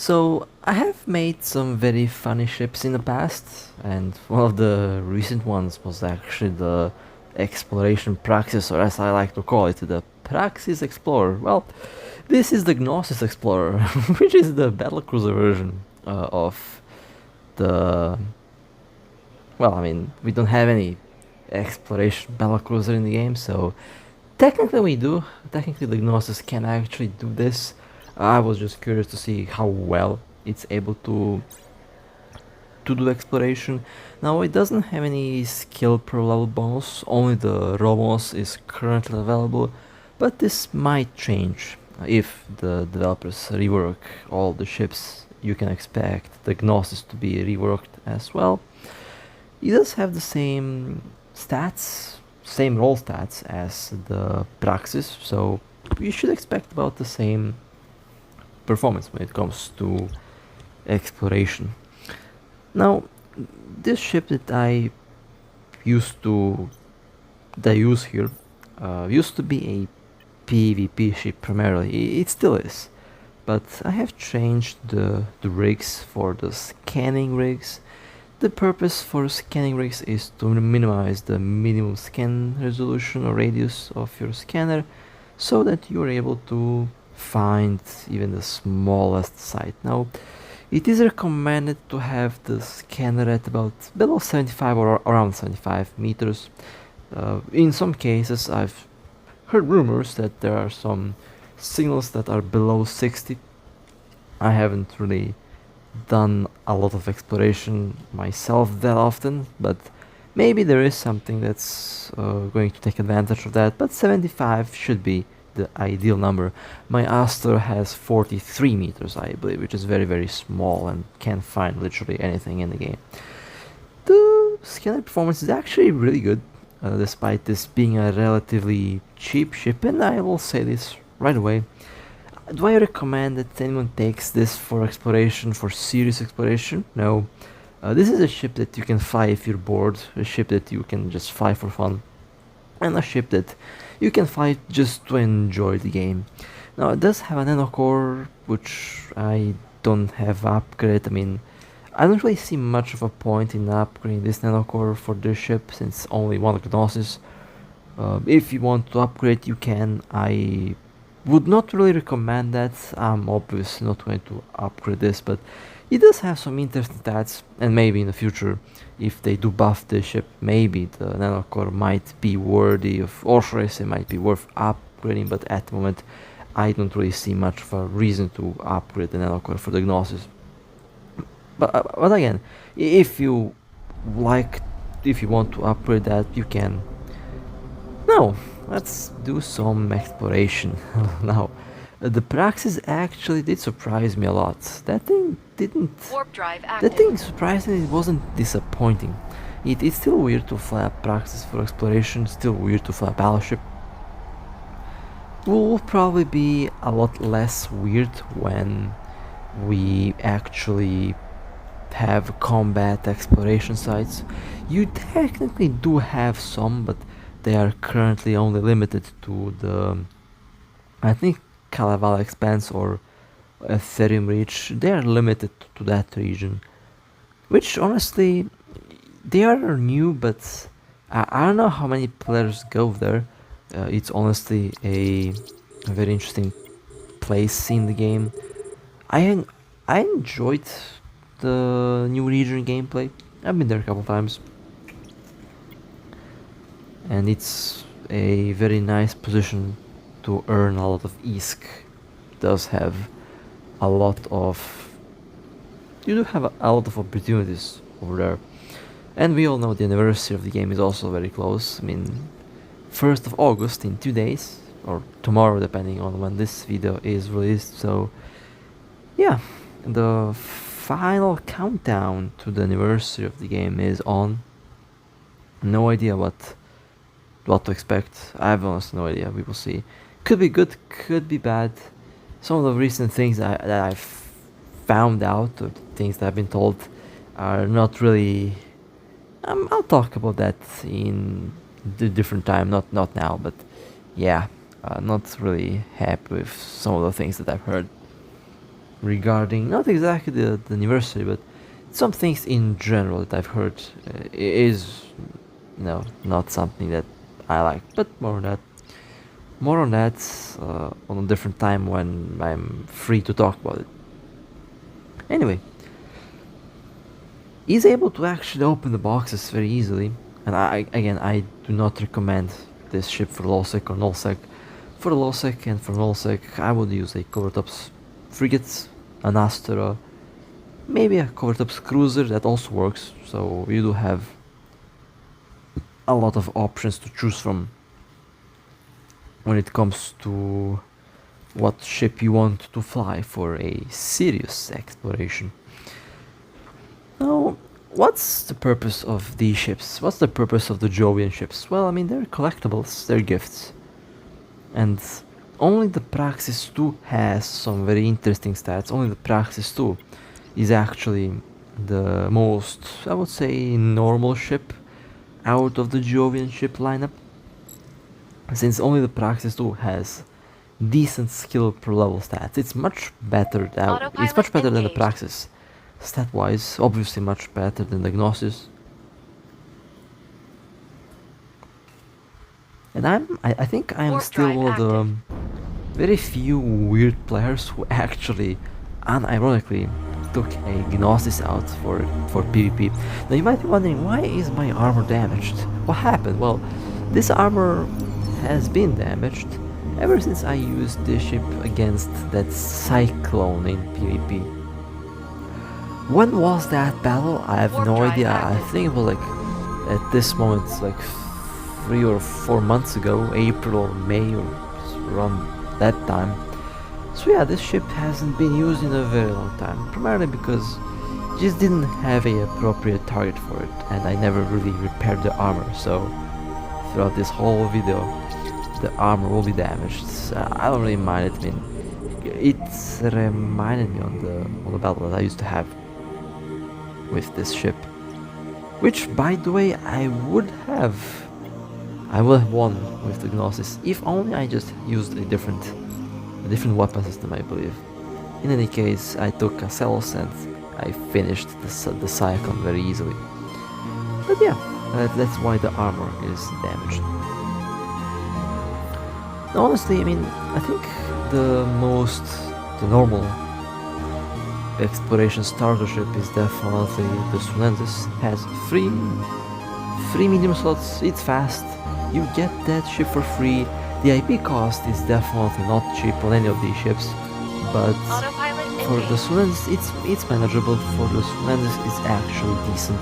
So I have made some very funny ships in the past, and one of the recent ones was actually the exploration praxis, or as I like to call it, the Praxis Explorer. Well, this is the Gnosis Explorer, which is the Battlecruiser version of the. Well, I mean, we don't have any exploration Battlecruiser in the game, so technically we do. Technically, the Gnosis can actually do this. I was just curious to see how well it's able to do exploration. Now it doesn't have any skill per level bonus, only the raw bonus is currently available, but this might change if the developers rework all the ships. You can expect the Gnosis to be reworked as well. It does have the same stats, same roll stats as the Praxis, so you should expect about the same performance when it comes to exploration. Now, this ship that I used to that I use here used to be a PvP ship primarily. It still is, but I have changed the rigs for the scanning rigs. The purpose for scanning rigs is to minimize the minimum scan resolution or radius of your scanner, so that you are able to find even the smallest site. Now, it is recommended to have the scanner at about below 75 or around 75 meters. In some cases, I've heard rumors that there are some signals that are below 60. I haven't really done a lot of exploration myself that often, but maybe there is something that's going to take advantage of that, but 75 should be the ideal number. My Astor has 43 meters, I believe, which is very, very small and can't find literally anything in the game. The scanner performance is actually really good, despite this being a relatively cheap ship, and I will say this right away. Do I recommend that anyone takes this for exploration, for serious exploration? No. This is a ship that you can fly if you're bored, a ship that you can just fly for fun, and a ship that you can fly just to enjoy the game. Now, it does have a nanocore, which I don't have upgraded. I mean, I don't really see much of a point in upgrading this nanocore for this ship, since only one Gnosis. If you want to upgrade, you can. I would not really recommend that. I'm obviously not going to upgrade this, but it does have some interesting stats, and maybe in the future, if they do buff the ship, maybe the nanocore might be worthy of, or should I say, might be worth upgrading, but at the moment, I don't really see much of a reason to upgrade the nanocore for the Gnosis. But again, if you like, if you want to upgrade that, you can. Now, let's do some exploration. Now, the Praxis actually did surprise me a lot. That thing didn't. Warp drive That active. thing surprisingly wasn't disappointing. It's still weird to fly a Praxis for exploration, still weird to fly a battleship. Will probably be a lot less weird when we actually have combat exploration sites. You technically do have some, but they are currently only limited to the, I think, Kalevala Expanse or Ethereum Reach. They are limited to that region, which honestly, they are new, but I don't know how many players go there. It's honestly a very interesting place in the game. I I enjoyed the new region gameplay. I've been there a couple times, and it's a very nice position to earn a lot of ISK. It does have a lot of. You do have a lot of opportunities over there, and we all know the anniversary of the game is also very close. I mean, 1st of August in 2 days, or tomorrow, depending on when this video is released. So, yeah, the final countdown to the anniversary of the game is on. No idea what to expect. I have honestly no idea. We will see. Could be good, could be bad. Some of the recent things that I've found out, or things that I've been told, are not really. I'll talk about that in the different time, not now, but yeah, not really happy with some of the things that I've heard. regarding not exactly the anniversary, but some things in general that I've heard is not something that I like. But more on that on a different time when I'm free to talk about it. Anyway, he's able to actually open the boxes very easily, and I do not recommend this ship for low sec or null sec. For low sec and for null sec, I would use a Covertops frigate, an Astra, maybe a Covertops cruiser that also works. So you do have a lot of options to choose from when it comes to what ship you want to fly for a serious exploration. Now, what's the purpose of these ships? What's the purpose of the Jovian ships? Well, I mean, they're collectibles, they're gifts. And only the Praxis 2 has some very interesting stats. Only the Praxis 2 is actually the most, I would say, normal ship out of the Jovian ship lineup. Since only the Praxis 2 has decent skill per level stats. It's much better than the Praxis. Stat-wise, obviously much better than the Gnosis. And I think I'm still one of the very few weird players who actually, unironically, took a Gnosis out for PvP. Now you might be wondering, why is my armor damaged? What happened? Well, this armor has been damaged ever since I used this ship against that Cyclone in PvP. When was that battle? I have no idea. I think it was like, at this moment, like 3 or 4 months ago, April or May or around that time. So yeah, this ship hasn't been used in a very long time, primarily because it just didn't have a appropriate target for it, and I never really repaired the armor, so throughout this whole video the armor will be damaged. I don't really mind it. I mean, it reminded me on the battle that I used to have with this ship, which, by the way, I would have won with the Gnosis if only I just used a different weapon system, I believe. In any case, I took a Celos and I finished the Cyclone very easily. But yeah, that's why the armor is damaged. Now, honestly, I mean, I think the normal exploration starter ship is definitely the Sunensis. Has three medium slots, it's fast, you get that ship for free. The IP cost is definitely not cheap on any of these ships, but for the Sunensis it's manageable. For the Sunensis it's actually decent,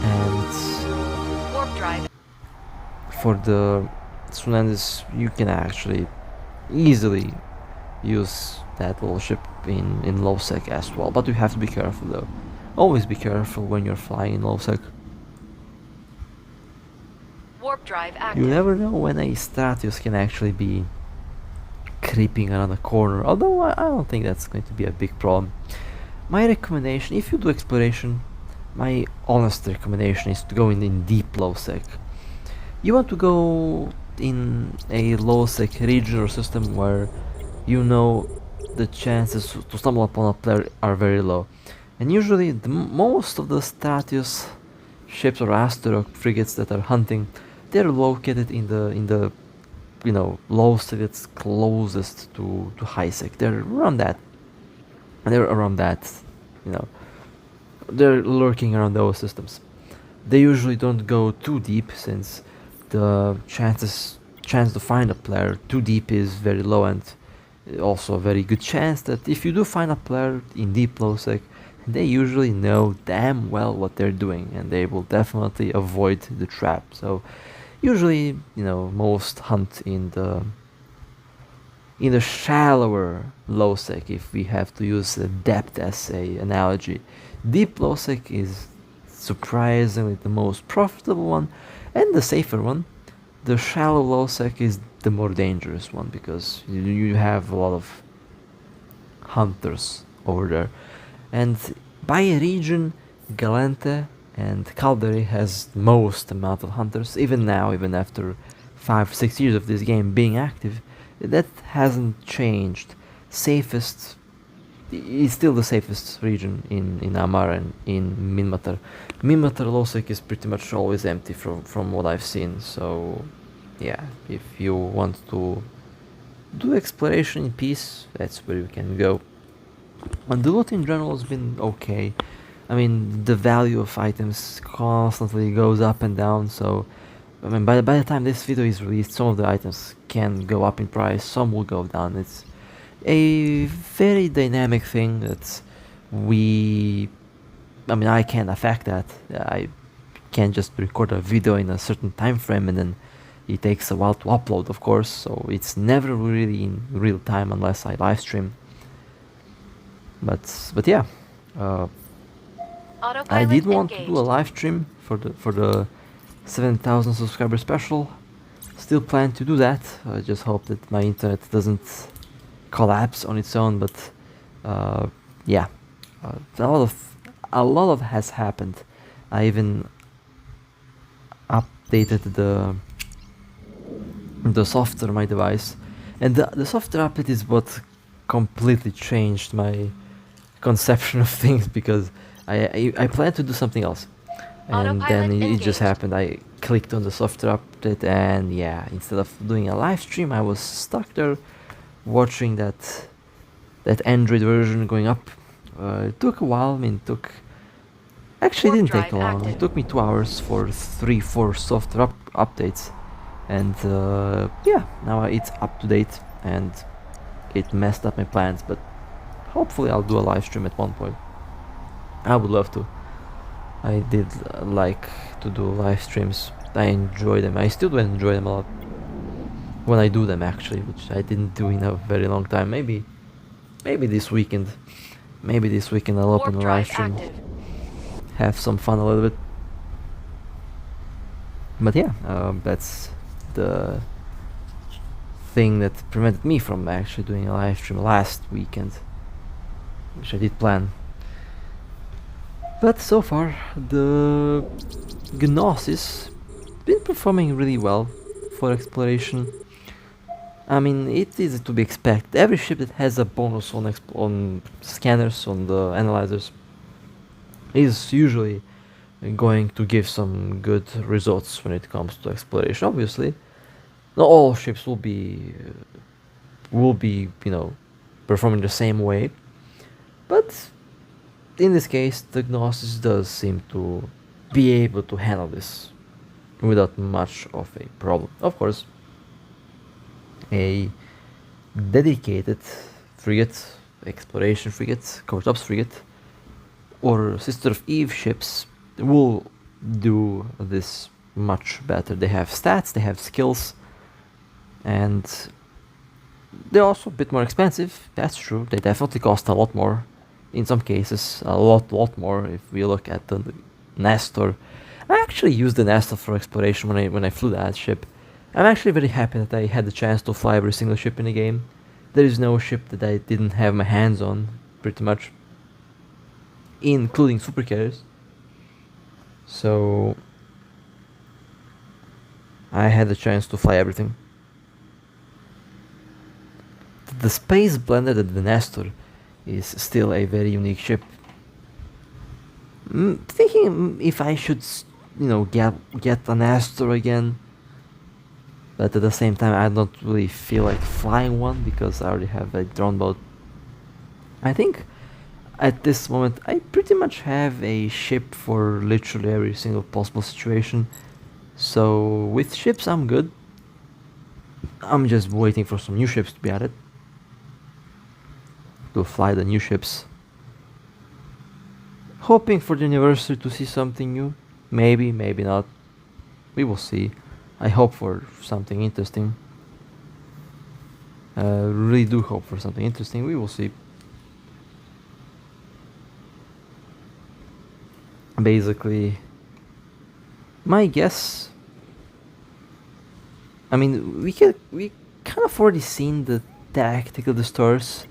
and for the Sunensis you can actually easily use that little ship in low sec as well, but you have to be careful though. Always be careful when you're flying in low sec. Warp drive active. You never know when a Stratius can actually be creeping around a corner, although I don't think that's going to be a big problem. My recommendation, if you do exploration, my honest recommendation is to go in deep low sec. You want to go in a low sec region or system where you know the chances to stumble upon a player are very low, and usually most of the Stratius ships or Astra frigates that are hunting, they're located in the low sec that's closest to high sec. They're around that, they're lurking around those systems. They usually don't go too deep, since the chance to find a player too deep is very low, and also a very good chance that if you do find a player in deep low sec, they usually know damn well what they're doing, and they will definitely avoid the trap. So usually, most hunt in the shallower low sec, if we have to use depth as a analogy. Deep low sec is surprisingly the most profitable one and the safer one. The shallow low sec is the more dangerous one, because you have a lot of hunters over there. And by region, Galente and Calderi has most amount of hunters. Even now, even after 5-6 years of this game being active, that hasn't changed. Safest it's still the safest region in Amar and in Minmatar. Minmatar Losek is pretty much always empty from what I've seen. So yeah, if you want to do exploration in peace, that's where you can go. And the loot in general has been okay. I mean, the value of items constantly goes up and down, so I mean, by the time this video is released, some of the items can go up in price, some will go down. It's a very dynamic thing that we... I mean, I can't affect that. I can't just record a video in a certain time frame and then it takes a while to upload, of course, so it's never really in real time unless I live stream. But yeah, I Autopilot did want to engaged. do a live stream for the 7,000 subscriber special. Still plan to do that. I just hope that my internet doesn't collapse on its own. But yeah, a lot of has happened. I even updated the software on my device, and the software update is what completely changed my conception of things, because I planned to do something else, and then Autopilot it just engaged. happened. I clicked on the software update, and yeah, instead of doing a live stream, I was stuck there watching that Android version going up. It took a while. I mean, it took... Actually, it Warp didn't take drive long. It active. took me 2 hours for 3-4 software updates, and yeah, now it's up to date, and it messed up my plans, but hopefully I'll do a live stream at one point. I would love to. I did like to do live streams. I enjoy them. I still do enjoy them a lot when I do them, actually, which I didn't do in a very long time. Maybe this weekend. Maybe this weekend I'll open Warp a live drive stream, active. have some fun a little bit. But yeah, that's the thing that prevented me from actually doing a live stream last weekend, which I did plan. But so far, the Gnosis been performing really well for exploration. I mean, it is to be expected. Every ship that has a bonus on scanners, on the analyzers, is usually going to give some good results when it comes to exploration. Obviously, not all ships will be, you know, performing the same way, but in this case, the Gnosis does seem to be able to handle this without much of a problem. Of course, a dedicated frigate, exploration frigate, Court Ops frigate, or Sister of Eve ships will do this much better. They have stats, they have skills, and they're also a bit more expensive. That's true. They definitely cost a lot more. In some cases, a lot more. If we look at the Nestor, I actually used the Nestor for exploration when I flew that ship. I'm actually very happy that I had the chance to fly every single ship in the game. There is no ship that I didn't have my hands on, pretty much, including supercarriers. So I had the chance to fly everything. The Space Blender, the Nestor, is still a very unique ship. Thinking if I should, you know, get an Nestor again, but at the same time I don't really feel like flying one because I already have a drone boat. I think at this moment I pretty much have a ship for literally every single possible situation. So with ships I'm good. I'm just waiting for some new ships to be added, to fly the new ships. Hoping for the anniversary to see something new. Maybe, maybe not. We will see. I hope for something interesting. Really do hope for something interesting. We will see. Basically, my guess... I mean, we kind of already seen the tactical destroyers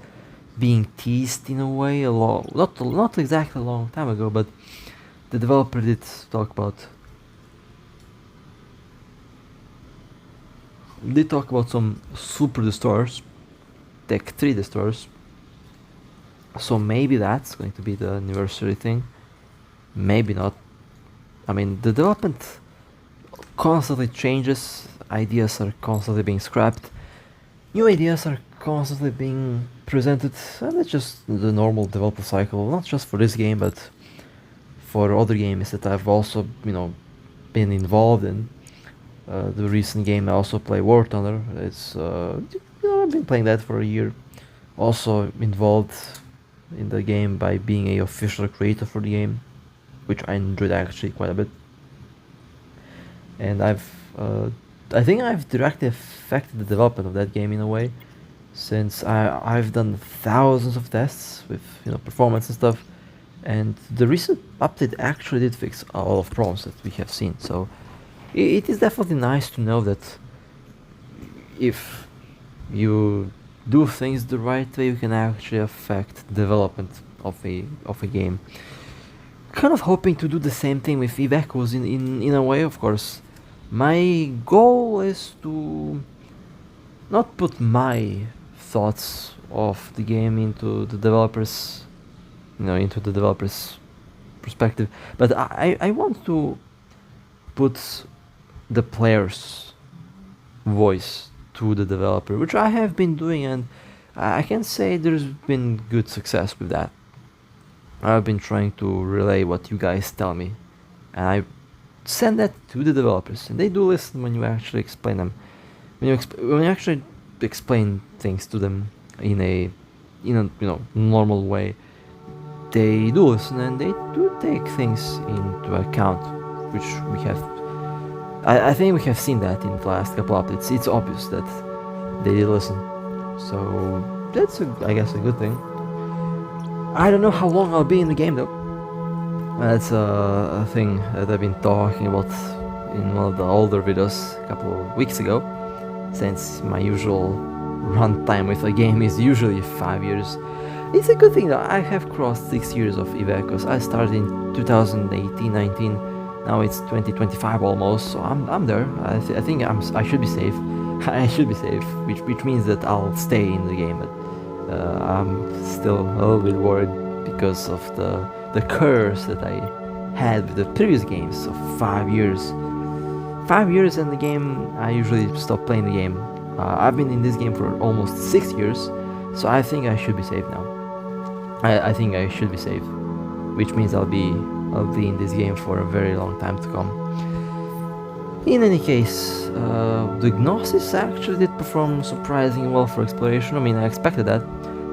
being teased in a way not exactly a long time ago, but the developer did talk about some super destroyers, Tech 3 destroyers, So maybe that's going to be the anniversary thing. Maybe not. I mean, the development constantly changes, ideas are constantly being scrapped, new ideas are constantly being presented, and it's just the normal development cycle, not just for this game, but for other games that I've also, been involved in. The recent game I also play, War Thunder. I've been playing that for a year. Also involved in the game by being a official creator for the game, which I enjoyed actually quite a bit. And I think I've directly affected the development of that game in a way, since I've done thousands of tests with performance and stuff, and the recent update actually did fix a lot of problems that we have seen. So it is definitely nice to know that if you do things the right way, you can actually affect development of a game. Kind of hoping to do the same thing with Eve Echoes in a way, of course. My goal is to not put my thoughts of the game into the developers, into the developers' perspective, but I want to put the player's voice to the developer, which I have been doing, and I can say there's been good success with that. I've been trying to relay what you guys tell me, and I send that to the developers, and they do listen when you actually explain them. When you actually explain things to them in a normal way, they do listen and they do take things into account, which we have. I think we have seen that in the last couple updates. It's obvious that they did listen, so that's I guess a good thing. I don't know how long I'll be in the game though. That's a thing that I've been talking about in one of the older videos a couple of weeks ago, since my usual runtime with a game is usually 5 years. It's a good thing that I have crossed 6 years of Eve Echoes. I started in 2018-19, now it's 2025 almost, so I'm there. I think I should be safe. I should be safe, which means that I'll stay in the game, but I'm still a little bit worried because of the curse that I had with the previous games of 5 years. 5 years in the game, I usually stop playing the game. I've been in this game for almost 6 years, so I think I should be safe now. I think I should be safe, which means I'll be in this game for a very long time to come. In any case, the Gnosis actually did perform surprisingly well for exploration. I mean, I expected that.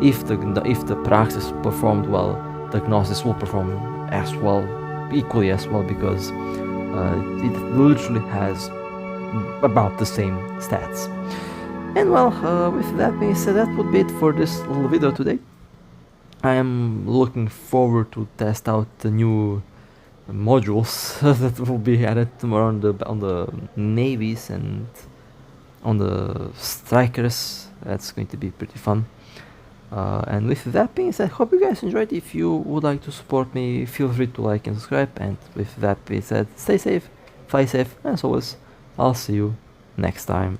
If the Praxis performed well, the Gnosis will perform as well, equally as well, because it literally has about the same stats. And well, with that being said, that would be it for this little video today. I am looking forward to test out the new modules that will be added tomorrow on the navies and on the strikers. That's going to be pretty fun. And with that being said, hope you guys enjoyed. If you would like to support me, feel free to like and subscribe. And with that being said, stay safe, fly safe, and as always, I'll see you next time.